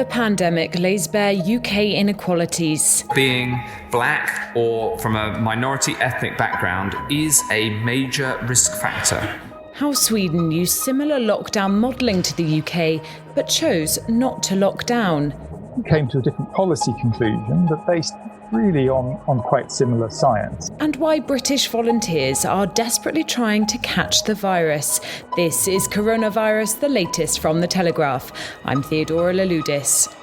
The pandemic lays bare UK inequalities. Being black or from a minority ethnic background is a major risk factor. How Sweden used similar lockdown modelling to the UK, but chose not to lock down. We came to a different policy conclusion, but based really on quite similar science. And why British volunteers are desperately trying to catch the virus. This is Coronavirus, the latest from the Telegraph. I'm Theodora Laludis.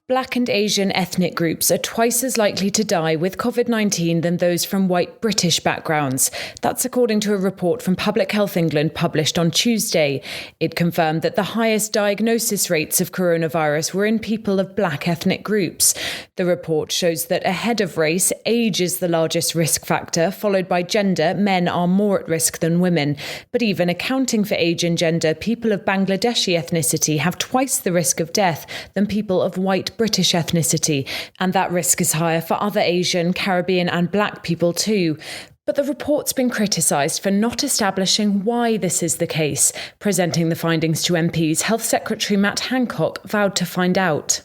Black and Asian ethnic groups are twice as likely to die with COVID-19 than those from white British backgrounds. That's according to a report from Public Health England published on Tuesday. It confirmed that the highest diagnosis rates of coronavirus were in people of black ethnic groups. The report shows that ahead of race, age is the largest risk factor, followed by gender. Men are more at risk than women. But even accounting for age and gender, people of Bangladeshi ethnicity have twice the risk of death than people of white British ethnicity, and that risk is higher for other Asian, Caribbean and black people too. But the report's been criticised for not establishing why this is the case. Presenting the findings to MPs, Health Secretary Matt Hancock vowed to find out.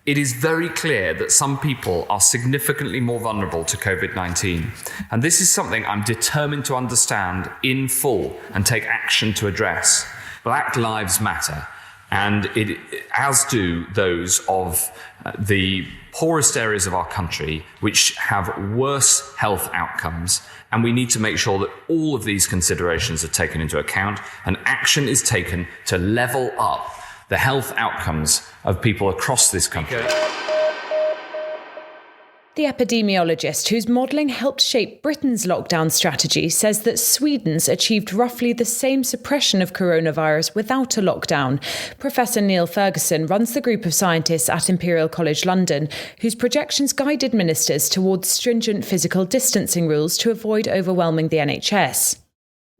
It is very clear that some people are significantly more vulnerable to COVID-19. And this is something I'm determined to understand in full and take action to address. Black lives matter. And as do those of the poorest areas of our country, which have worse health outcomes. And we need to make sure that all of these considerations are taken into account and action is taken to level up the health outcomes of people across this country. The epidemiologist whose modelling helped shape Britain's lockdown strategy says that Sweden's achieved roughly the same suppression of coronavirus without a lockdown. Professor Neil Ferguson runs the group of scientists at Imperial College London, whose projections guided ministers towards stringent physical distancing rules to avoid overwhelming the NHS.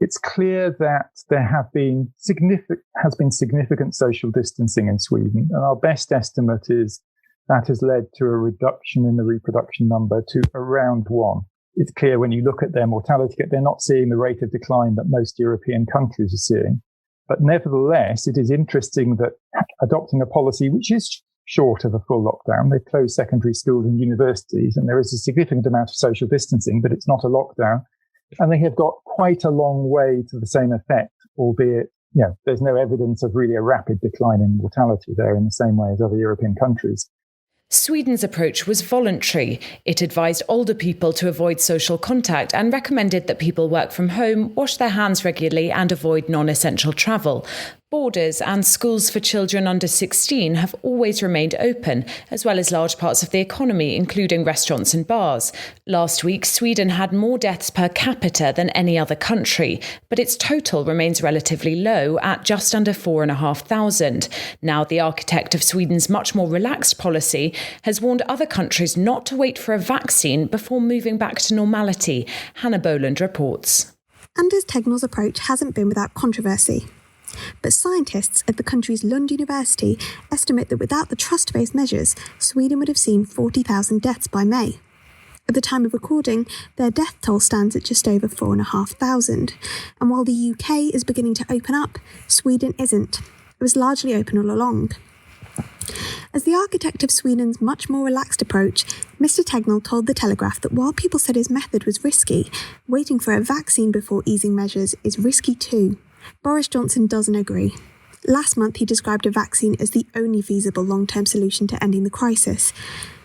It's clear that there has been significant social distancing in Sweden, and our best estimate is that has led to a reduction in the reproduction number to around 1. It's clear when you look at their mortality, they're not seeing the rate of decline that most European countries are seeing. But nevertheless, it is interesting that adopting a policy which is short of a full lockdown, they've closed secondary schools and universities, and there is a significant amount of social distancing, but it's not a lockdown. And they have got quite a long way to the same effect, albeit, there's no evidence of really a rapid decline in mortality there in the same way as other European countries. Sweden's approach was voluntary. It advised older people to avoid social contact and recommended that people work from home, wash their hands regularly and avoid non-essential travel. Borders and schools for children under 16 have always remained open, as well as large parts of the economy, including restaurants and bars. Last week, Sweden had more deaths per capita than any other country, but its total remains relatively low at just under 4,500. Now, the architect of Sweden's much more relaxed policy has warned other countries not to wait for a vaccine before moving back to normality. Hannah Boland reports. Anders Tegnell's approach hasn't been without controversy. But scientists at the country's Lund University estimate that without the trust-based measures, Sweden would have seen 40,000 deaths by May. At the time of recording, their death toll stands at just over 4,500. And while the UK is beginning to open up, Sweden isn't. It was largely open all along. As the architect of Sweden's much more relaxed approach, Mr. Tegnell told the Telegraph that while people said his method was risky, waiting for a vaccine before easing measures is risky too. Boris Johnson doesn't agree. Last month, he described a vaccine as the only feasible long-term solution to ending the crisis.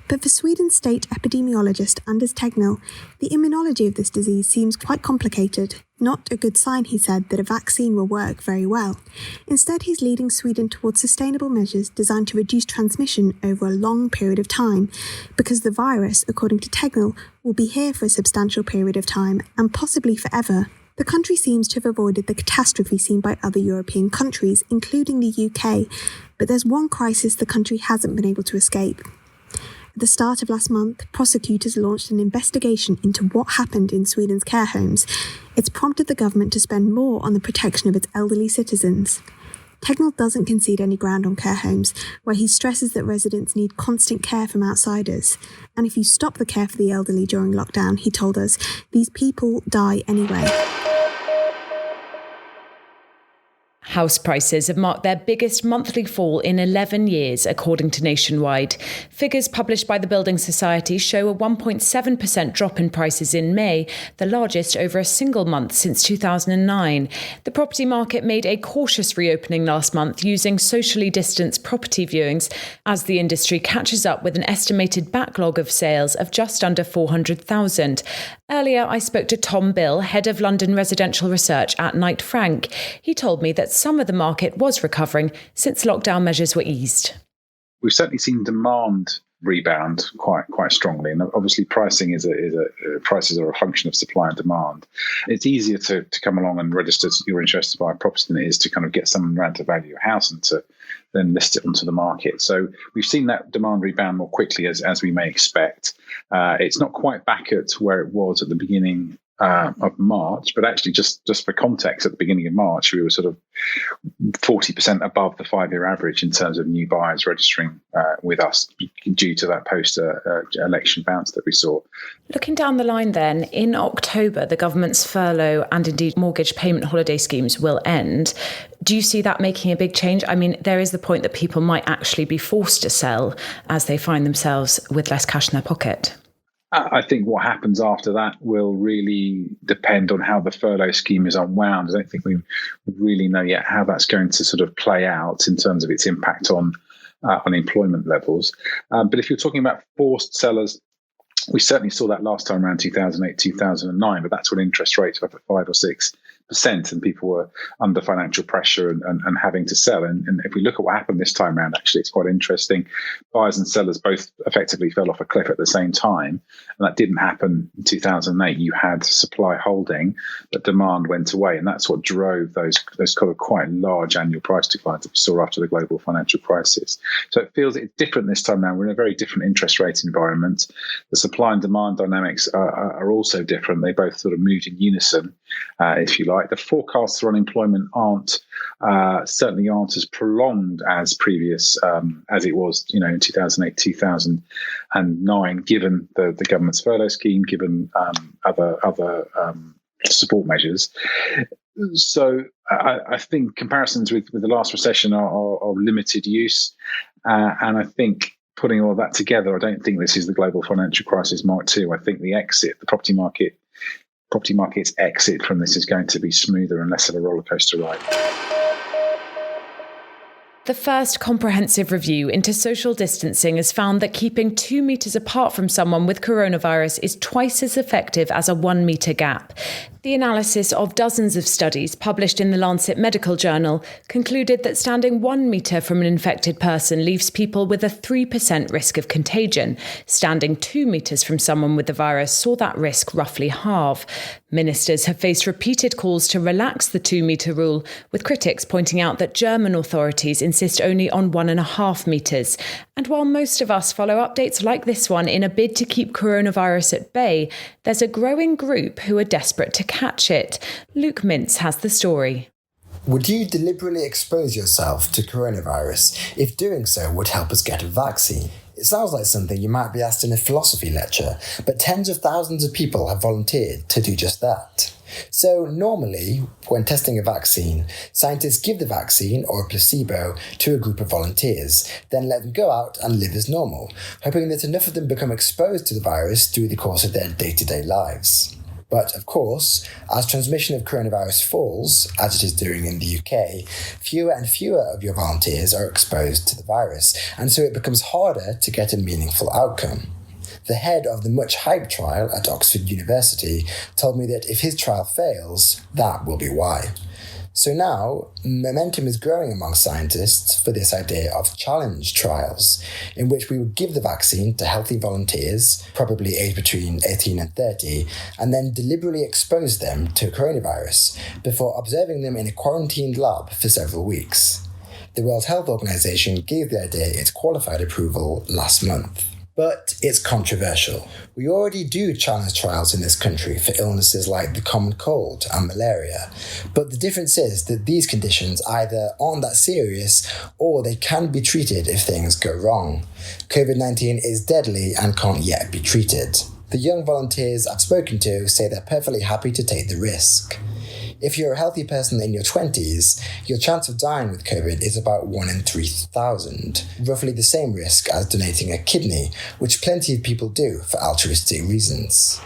But for Sweden's state epidemiologist Anders Tegnell, the immunology of this disease seems quite complicated. Not a good sign, he said, that a vaccine will work very well. Instead, he's leading Sweden towards sustainable measures designed to reduce transmission over a long period of time, because the virus, according to Tegnell, will be here for a substantial period of time and possibly forever. The country seems to have avoided the catastrophe seen by other European countries, including the UK, but there's one crisis the country hasn't been able to escape. At the start of last month, prosecutors launched an investigation into what happened in Sweden's care homes. It's prompted the government to spend more on the protection of its elderly citizens. Tegnell doesn't concede any ground on care homes, where he stresses that residents need constant care from outsiders. And if you stop the care for the elderly during lockdown, he told us, these people die anyway. House prices have marked their biggest monthly fall in 11 years, according to Nationwide. Figures published by the Building Society show a 1.7% drop in prices in May, the largest over a single month since 2009. The property market made a cautious reopening last month using socially distanced property viewings as the industry catches up with an estimated backlog of sales of just under 400,000. Earlier, I spoke to Tom Bill, head of London residential research at Knight Frank. He told me that some of the market was recovering since lockdown measures were eased. We've certainly seen demand rebound quite strongly, and obviously pricing prices are a function of supply and demand. It's easier to come along and register your interest to buy a property than it is to kind of get someone around to value your house and to then list it onto the market. So we've seen that demand rebound more quickly as we may expect. It's not quite back at where it was at the beginning of March, but actually just for context, at the beginning of March, we were sort of 40% above the 5-year average in terms of new buyers registering with us due to that post-election bounce that we saw. Looking down the line then, in October, the government's furlough and indeed mortgage payment holiday schemes will end. Do you see that making a big change? I mean, there is the point that people might actually be forced to sell as they find themselves with less cash in their pocket. I think what happens after that will really depend on how the furlough scheme is unwound. I don't think we really know yet how that's going to sort of play out in terms of its impact on employment levels. But if you're talking about forced sellers, we certainly saw that last time around 2008, 2009, but that's when interest rates were up at 5 or 6%. And people were under financial pressure and having to sell. And if we look at what happened this time around, actually, it's quite interesting. Buyers and sellers both effectively fell off a cliff at the same time. And that didn't happen in 2008. You had supply holding, but demand went away. And that's what drove those kind of quite large annual price declines that we saw after the global financial crisis. So it feels it's different this time around. We're in a very different interest rate environment. The supply and demand dynamics are also different. They both sort of moved in unison, if you like. The forecasts for unemployment certainly aren't as prolonged as previous as it was, in 2008, 2009, given the government's furlough scheme, given other support measures. So I think comparisons with the last recession are limited use, and I think putting all of that together, I don't think this is the global financial crisis Mark II. I think the property market's exit from this is going to be smoother and less of a roller coaster ride. The first comprehensive review into social distancing has found that keeping 2 metres apart from someone with coronavirus is twice as effective as a 1 metre gap. The analysis of dozens of studies published in the Lancet Medical Journal concluded that standing 1 metre from an infected person leaves people with a 3% risk of contagion. Standing 2 metres from someone with the virus saw that risk roughly halve. Ministers have faced repeated calls to relax the 2 metre rule, with critics pointing out that German authorities insist only on 1.5 metres. And while most of us follow updates like this one in a bid to keep coronavirus at bay, there's a growing group who are desperate to catch it. Luke Mintz has the story. Would you deliberately expose yourself to coronavirus if doing so would help us get a vaccine? It sounds like something you might be asked in a philosophy lecture, but tens of thousands of people have volunteered to do just that. So normally, when testing a vaccine, scientists give the vaccine or a placebo to a group of volunteers, then let them go out and live as normal, hoping that enough of them become exposed to the virus through the course of their day-to-day lives. But of course, as transmission of coronavirus falls, as it is doing in the UK, fewer and fewer of your volunteers are exposed to the virus, and so it becomes harder to get a meaningful outcome. The head of the much-hyped trial at Oxford University told me that if his trial fails, that will be why. So now, momentum is growing among scientists for this idea of challenge trials, in which we would give the vaccine to healthy volunteers, probably aged between 18 and 30, and then deliberately expose them to coronavirus before observing them in a quarantined lab for several weeks. The World Health Organization gave the idea its qualified approval last month. But it's controversial. We already do challenge trials in this country for illnesses like the common cold and malaria, but the difference is that these conditions either aren't that serious or they can be treated if things go wrong. COVID-19 is deadly and can't yet be treated. The young volunteers I've spoken to say they're perfectly happy to take the risk. If you're a healthy person in your 20s, your chance of dying with COVID is about 1 in 3,000, roughly the same risk as donating a kidney, which plenty of people do for altruistic reasons.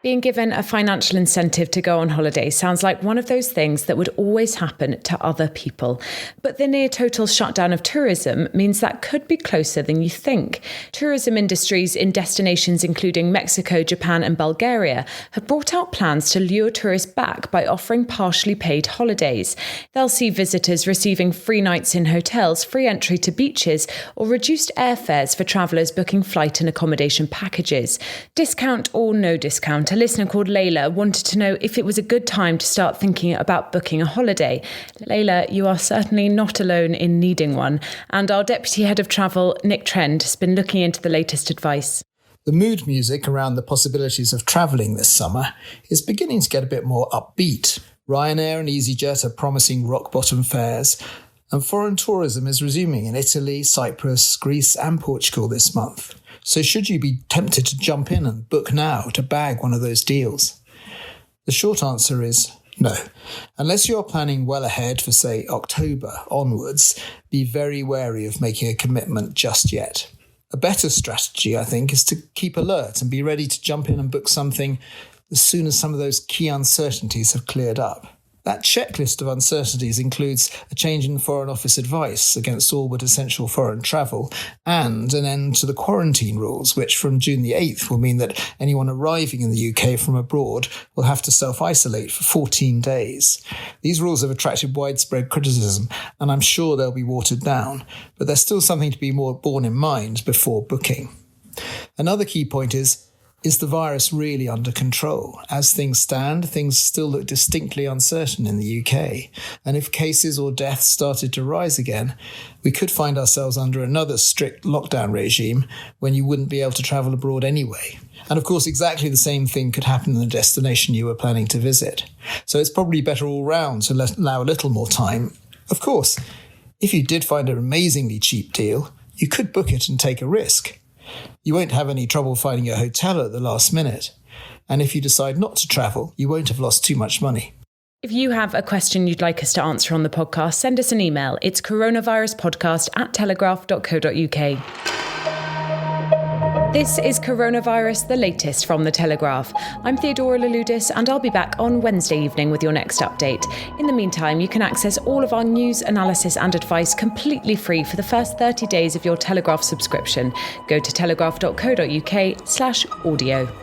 Being given a financial incentive to go on holiday sounds like one of those things that would always happen to other people. But the near-total shutdown of tourism means that could be closer than you think. Tourism industries in destinations including Mexico, Japan and Bulgaria have brought out plans to lure tourists back by offering partially paid holidays. They'll see visitors receiving free nights in hotels, free entry to beaches, or reduced airfares for travellers booking flight and accommodation packages. Discount or no discount, a listener called Layla wanted to know if it was a good time to start thinking about booking a holiday. Layla, you are certainly not alone in needing one. And our Deputy Head of Travel, Nick Trend, has been looking into the latest advice. The mood music around the possibilities of travelling this summer is beginning to get a bit more upbeat. Ryanair and EasyJet are promising rock-bottom fares, and foreign tourism is resuming in Italy, Cyprus, Greece and Portugal this month. So should you be tempted to jump in and book now to bag one of those deals? The short answer is no. Unless you're planning well ahead for, say, October onwards, be very wary of making a commitment just yet. A better strategy, I think, is to keep alert and be ready to jump in and book something as soon as some of those key uncertainties have cleared up. That checklist of uncertainties includes a change in Foreign Office advice against all but essential foreign travel and an end to the quarantine rules, which from June the 8th will mean that anyone arriving in the UK from abroad will have to self-isolate for 14 days. These rules have attracted widespread criticism, and I'm sure they'll be watered down, but there's still something to be more borne in mind before booking. Another key point is the virus really under control? As things stand, things still look distinctly uncertain in the UK. And if cases or deaths started to rise again, we could find ourselves under another strict lockdown regime when you wouldn't be able to travel abroad anyway. And of course, exactly the same thing could happen in the destination you were planning to visit. So it's probably better all round to allow a little more time. Of course, if you did find an amazingly cheap deal, you could book it and take a risk. You won't have any trouble finding a hotel at the last minute. And if you decide not to travel, you won't have lost too much money. If you have a question you'd like us to answer on the podcast, send us an email. It's coronaviruspodcast@telegraph.co.uk. This is Coronavirus, the latest from The Telegraph. I'm Theodora Louloudis, and I'll be back on Wednesday evening with your next update. In the meantime, you can access all of our news, analysis and advice completely free for the first 30 days of your Telegraph subscription. Go to telegraph.co.uk/audio.